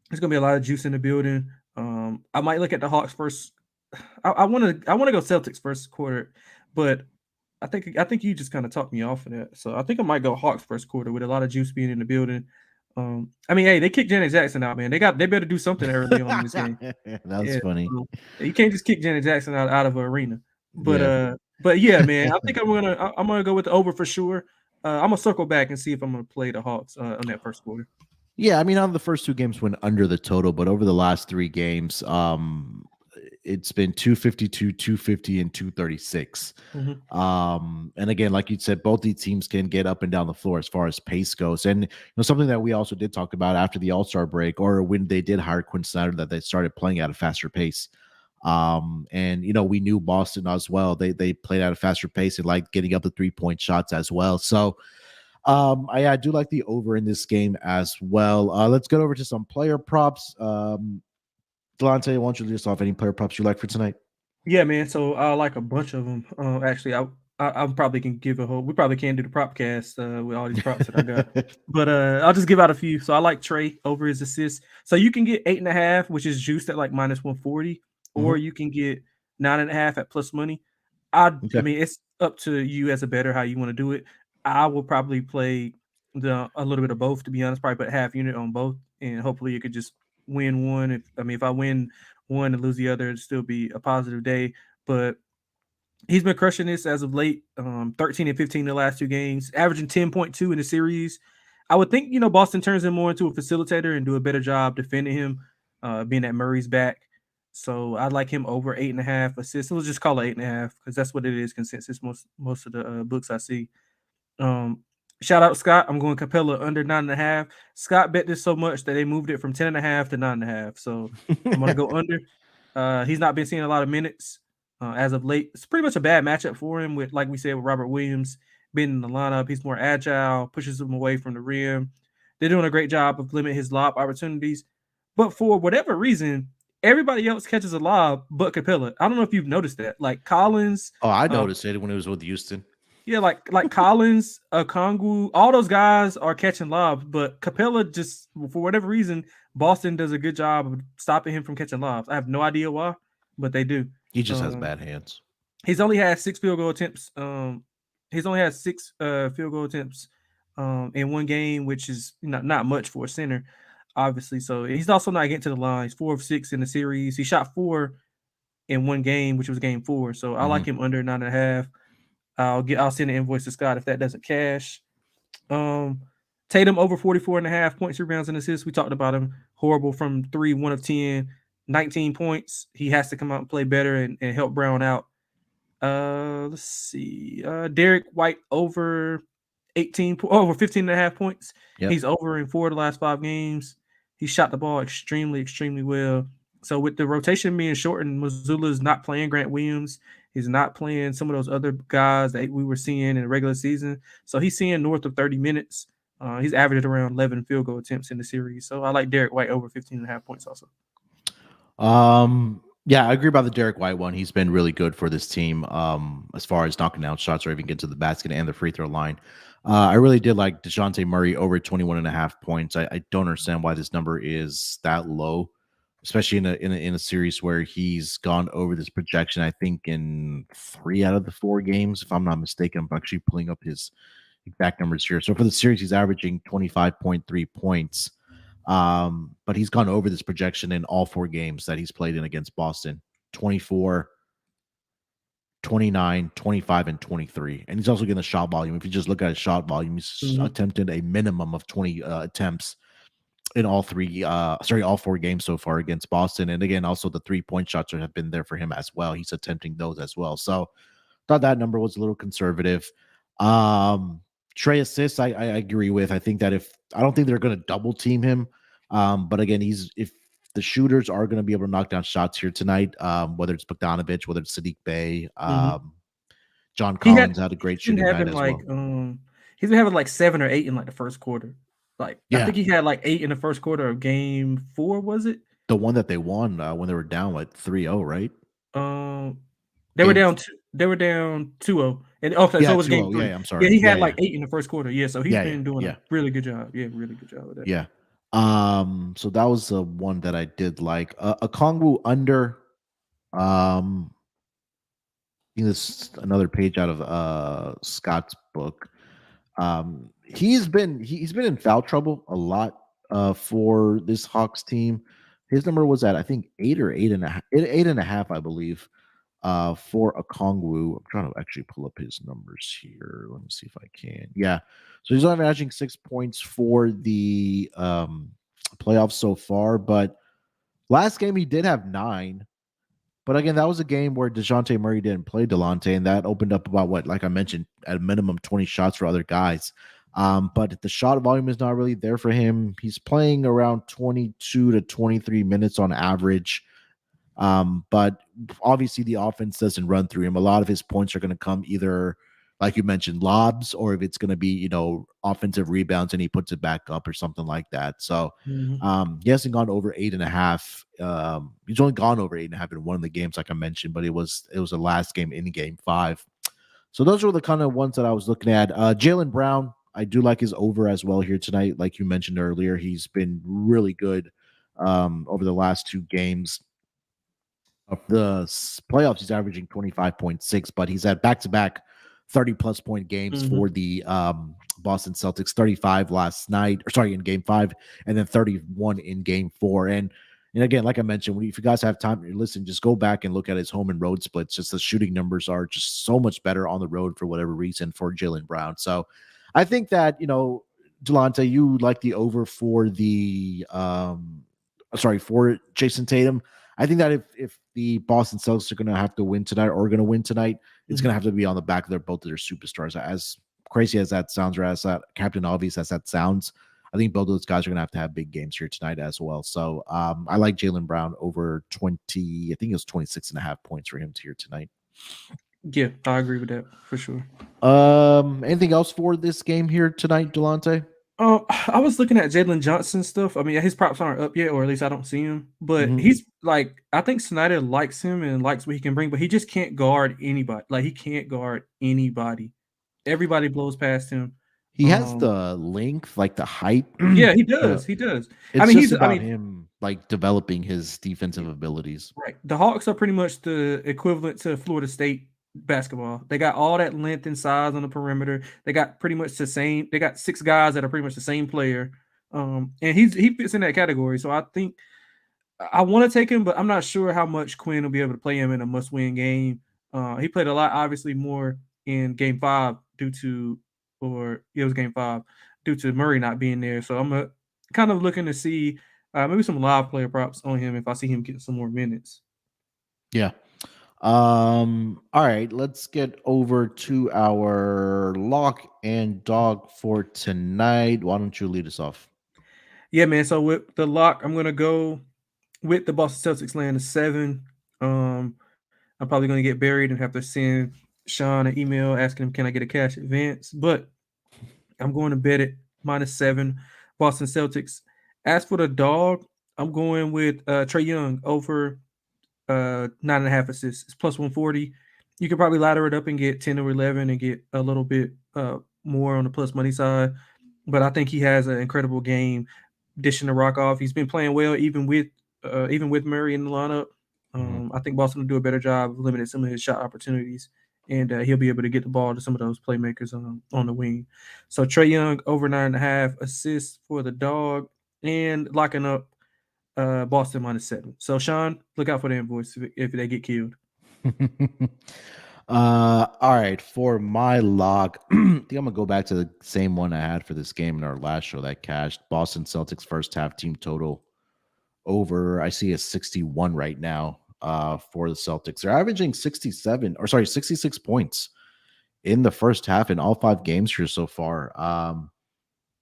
B: there's going to be a lot of juice in the building. I might look at the Hawks first. I want to go Celtics first quarter, but I think you just kind of talked me off of that. So I think I might go Hawks first quarter with a lot of juice being in the building. Hey, they kicked Janet Jackson out, man. They better do something early on in this game.
A: That's funny.
B: You can't just kick Janet Jackson out of an arena. But yeah, man, I think I'm gonna go with the over for sure. I'm gonna circle back and see if I'm gonna play the Hawks on that first quarter.
A: Yeah, I mean, on the first 2 games went under the total, but over the last 3 games, it's been 252, 250, and 236. And again, like you said, both these teams can get up and down the floor as far as pace goes. And something that we also did talk about after the All-Star break, or when they did hire Quinn Snyder, that they started playing at a faster pace. And we knew Boston as well. They played at a faster pace and like getting up the 3-point shots as well. So I do like the over in this game as well. Let's get over to some player props. Delonte, why don't you lead us off any player props you like for tonight?
B: Yeah, man. So I like a bunch of them. Actually, I probably can give a whole. We probably can't do the prop cast with all these props that I got, but I'll just give out a few. So I like Trae over his assists. So you can get 8.5, which is juiced at like -140, or you can get 9.5 at plus money. I mean, it's up to you as a bettor how you want to do it. I will probably play a little bit of both, to be honest. Probably put half unit on both, and hopefully you could just win one. If I win one and lose the other, it'd still be a positive day. But he's been crushing this as of late. 13 and 15 in the last 2 games, averaging 10.2 in the series. I would think Boston turns him more into a facilitator and do a better job defending him, being that Murray's back. So I'd like him over 8.5 assists. We'll just call it 8.5 because that's what it is consensus most of the books I see. Shout out Scott. I'm going Capella under 9.5. Scott bet this so much that they moved it from 10.5 to 9.5. So I'm gonna go under. He's not been seeing a lot of minutes as of late. It's pretty much a bad matchup for him with, like we said, with Robert Williams being in the lineup. He's more agile, pushes him away from the rim. They're doing a great job of limiting his lob opportunities. But for whatever reason, everybody else catches a lob but Capella. I don't know if you've noticed that. Like Collins.
A: Oh, I noticed it when it was with Houston.
B: Yeah, like Collins, Okongwu, all those guys are catching lobs, but Capella just, for whatever reason, Boston does a good job of stopping him from catching lobs. I have no idea why, but they do.
A: He just has bad hands.
B: He's only had 6 field goal attempts. He's only had 6 field goal attempts in one game, which is not much for a center, obviously. So he's also not getting to the line. He's 4 of 6 in the series. He shot 4 in one game, which was game 4. So I like him under 9.5. I'll send an invoice to Scott if that doesn't cash. Tatum over 44.5 points, rebounds, and assists. We talked about him. Horrible from 3, 1 of 10, 19 points. He has to come out and play better and help Brown out. Let's see. Derek White over 15.5 points.
A: Yep.
B: He's over in 4 of the last 5 games. He shot the ball extremely, extremely well. So with the rotation being shortened, Missoula's not playing Grant Williams. He's not playing some of those other guys that we were seeing in the regular season. So he's seeing north of 30 minutes. He's averaged around 11 field goal attempts in the series. So I like Derek White over 15.5 points also.
A: Yeah, I agree about the Derek White one. He's been really good for this team as far as knocking down shots or even get to the basket and the free throw line. I really did like DeJounte Murray over 21.5 points. I don't understand why this number is that low, especially in a series where he's gone over this projection. I think in 3 out of the 4 games, if I'm not mistaken. I'm actually pulling up his exact numbers here. So for the series, he's averaging 25.3 points. But he's gone over this projection in all 4 games that he's played in against Boston: 24, 29, 25, and 23. And he's also getting a shot volume. If you just look at his shot volume, he's attempted a minimum of 20 attempts in all 4 games so far against Boston. And again, also the 3-point shots have been there for him as well. He's attempting those as well. So thought that number was a little conservative. Trey assists, I agree with. I think that I don't think they're going to double team him. But again, if the shooters are going to be able to knock down shots here tonight, whether it's Bogdanovich, whether it's Sadiq Bey, John Collins had a great shooting night as well.
B: He's been having like 7 or 8 in like the first quarter. I think he had like 8 in the first quarter of game 4, was it?
A: The one that they won when they were down like 3-0, right?
B: They were down 2-0. And so it was game 3.
A: Yeah, I'm sorry.
B: Yeah, he had like 8 in the first quarter. Yeah, so he's been doing
A: a
B: really good job. Yeah, really good job with that.
A: Yeah. So that was the one that I did like. Okongwu under. I think this is another page out of Scott's book. He's been in foul trouble a lot for this Hawks team. His number was at I think 8 or 8.5, I believe. For Okongwu. I'm trying to actually pull up his numbers here. Let me see if I can. Yeah. So he's only averaging 6 points for the playoffs so far, but last game he did have 9. But again, that was a game where DeJounte Murray didn't play Delonte, and that opened up about like I mentioned, at a minimum 20 shots for other guys. But the shot volume is not really there for him. He's playing around 22 to 23 minutes on average. But obviously the offense doesn't run through him. A lot of his points are going to come either, like you mentioned, lobs, or if it's going to be, offensive rebounds and he puts it back up or something like that. So he hasn't gone over 8.5. He's only gone over 8.5 in one of the games, like I mentioned, but it was the last game in game 5. So those were the kind of ones that I was looking at. Jaylen Brown, I do like his over as well here tonight. Like you mentioned earlier, he's been really good over the last 2 games. Of the playoffs, he's averaging 25.6, but he's had back-to-back 30-plus point games for the Boston Celtics, 35 in game 5, and then 31 in game 4. And again, like I mentioned, if you guys have time to listen, just go back and look at his home and road splits. Just the shooting numbers are just so much better on the road for whatever reason for Jaylen Brown. So I think that, Delonte, you like the over for for Jason Tatum. I think that if the Boston Celtics are going to have to win tonight or are going to win tonight, it's going to have to be on the back of both of their superstars. As crazy as that sounds, or as that Captain Obvious as that sounds, I think both of those guys are going to have big games here tonight as well. So I like Jaylen Brown over 20. I think it was 26.5 points for him here tonight.
B: Yeah, I agree with that for sure.
A: Anything else for this game here tonight, Delonte?
B: I was looking at Jalen Johnson stuff. I mean, his props aren't up yet, or at least I don't see him. But he's like, I think Snyder likes him and likes what he can bring, but he just can't guard anybody. Like, he can't guard anybody. Everybody blows past him.
A: He has the length, like the height.
B: Yeah, he does. He does.
A: It's about him like developing his defensive abilities.
B: Right. The Hawks are pretty much the equivalent to Florida State basketball. They got all that length and size on the perimeter. They got pretty much the same. They got 6 guys that are pretty much the same player. And he fits in that category. So I think I want to take him, but I'm not sure how much Quinn will be able to play him in a must-win game. He played a lot, obviously more in game 5 due to or it was game 5 due to Murray not being there. So I'm kind of looking to see maybe some live player props on him if I see him get some more minutes.
A: Yeah. All right, let's get over to our lock and dog for tonight. Why don't you lead us off?
B: Yeah, man. So with the lock, I'm gonna go with the Boston Celtics laying the 7. I'm probably gonna get buried and have to send Sean an email asking him, can I get a cash advance? But I'm going to bet it -7 Boston Celtics. As for the dog, I'm going with Trey Young over 9.5 assists. It's plus 140. You could probably ladder it up and get 10 or 11 and get a little bit more on the plus money side. But I think he has an incredible game dishing the rock off. He's been playing well even with Murray in the lineup. I think Boston will do a better job of limiting some of his shot opportunities, and he'll be able to get the ball to some of those playmakers on the wing. So Trey Young over 9.5 assists for the dog, and locking up Boston -7. So Sean, look out for the invoice if they get killed.
A: All right, for my lock, I think I'm gonna go back to the same one I had for this game in our last show that cashed. Boston Celtics first half team total over. I see a 61 right now for the Celtics. They're averaging 66 points in the first half in all 5 games here so far.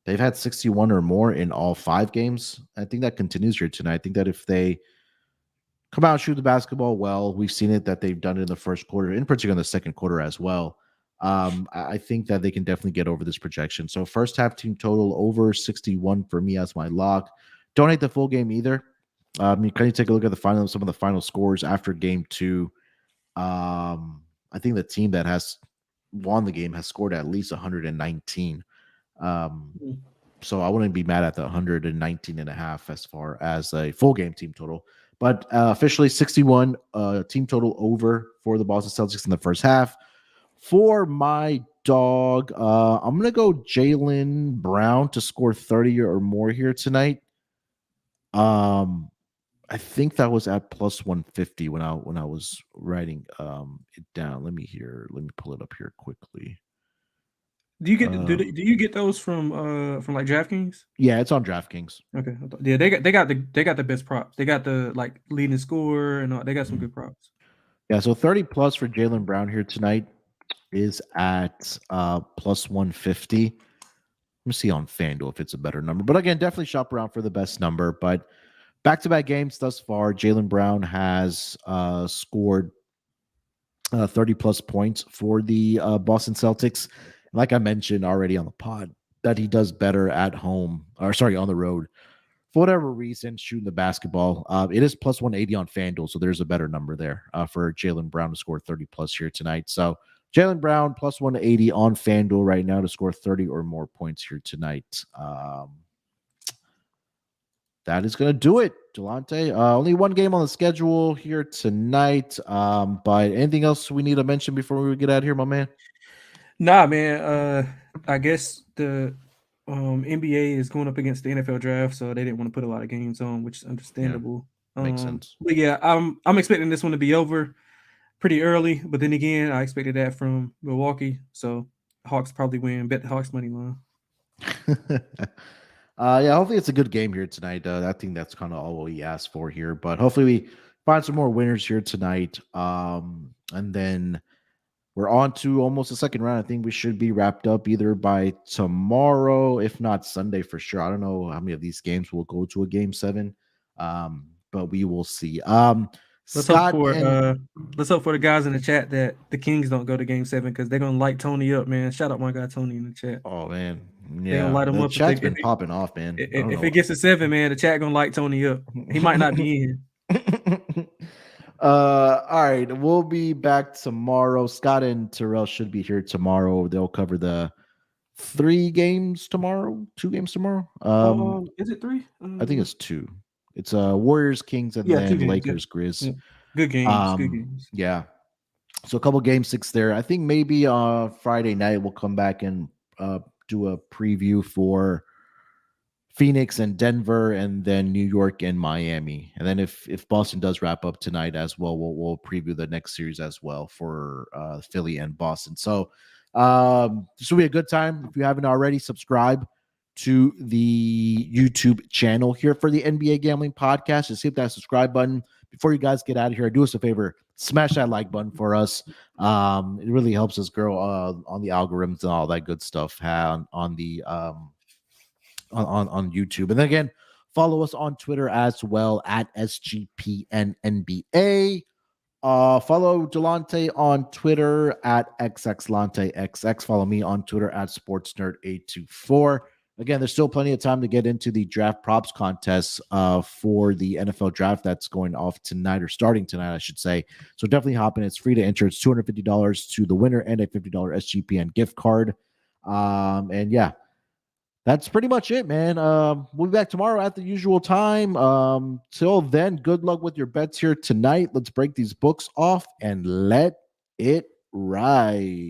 A: They've had 61 or more in all 5 games. I think that continues here tonight. I think that if they come out and shoot the basketball well, we've seen it that they've done it in the first quarter, in particular in the second quarter as well. I think that they can definitely get over this projection. So first half team total over 61 for me as my lock. Don't hate the full game either. You kind of take a look at some of the final scores after game 2. I think the team that has won the game has scored at least 119. So I wouldn't be mad at the 119 and a half as far as a full game team total. But officially 61 team total over for the Boston Celtics in the first half. For my dog, I'm going to go Jaylen Brown to score 30 or more here tonight. I think that was at plus 150 when I was writing it down. Let me pull it up here quickly.
B: Do you get do you get those from like DraftKings?
A: Yeah, it's on DraftKings.
B: Okay, yeah, they got the best props. They got the like leading score and all, they got some good props.
A: Yeah, so 30 plus for Jaylen Brown here tonight is at plus 150. Let me see on FanDuel if it's a better number. But again, definitely shop around for the best number. But back-to-back games thus far, Jaylen Brown has scored 30 plus points for the Boston Celtics. Like I mentioned already on the pod, that he does better at home, or sorry, on the road. For whatever reason, shooting the basketball. It is plus 180 on FanDuel, so there's a better number there for Jaylen Brown to score 30 plus here tonight. So Jaylen Brown plus 180 on FanDuel right now to score 30 or more points here tonight. That is going to do it, Delonte. Only one game on the schedule here tonight. But anything else we need to mention before we get out of here, my man?
B: Nah, man. I guess the NBA is going up against the NFL draft, so they didn't want to put a lot of games on, which is understandable.
A: Yeah, makes sense.
B: But yeah, I'm expecting this one to be over pretty early. But then again, I expected that from Milwaukee, so Hawks probably win. Bet the Hawks money line.
A: Yeah, hopefully it's a good game here tonight. I think that's kind of all we asked for here. But hopefully we find some more winners here tonight. And then we're on to almost the second round. I think we should be wrapped up either by tomorrow, if not Sunday for sure. I don't know how many of these games will go to a game 7, but we will see.
B: Let's hope for the guys in the chat that the Kings don't go to game 7 because they're gonna light Tony up, man. Shout out my guy Tony in the chat.
A: Oh man, yeah,
B: they gonna light him
A: the
B: up.
A: Chat's been popping off, man.
B: If it gets to 7, man, the chat gonna light Tony up. He might not be in.
A: All right, we'll be back tomorrow. Scott and Terrell should be here tomorrow. They'll cover the 2 games tomorrow.
B: Is it 3?
A: I think it's 2. It's Warriors, Kings, and then Lakers, Grizz.
B: Yeah. Good games.
A: Yeah. So a couple game 6 there. I think maybe Friday night we'll come back and do a preview for Phoenix and Denver, and then New York and Miami. And then if Boston does wrap up tonight as well, we'll preview the next series as well for Philly and Boston. So This will be a good time. If you haven't already, subscribe to the YouTube channel here for the NBA Gambling Podcast. Just hit that subscribe button. Before you guys get out of here, do us a favor, smash that like button for us. It really helps us grow on the algorithms and all that good stuff on the on YouTube. And then again, follow us on Twitter as well at SGPN NBA. Follow Delonte on Twitter at XXLanteXX. Follow me on Twitter at SportsNerd824. Again, there's still plenty of time to get into the draft props contest for the NFL draft that's going off tonight, or starting tonight, I should say. So definitely hop in. It's free to enter. It's $250 to the winner and a $50 SGPN gift card. And yeah, that's pretty much it, man. We'll be back tomorrow at the usual time. Till then, good luck with your bets here tonight. Let's break these books off and let it ride.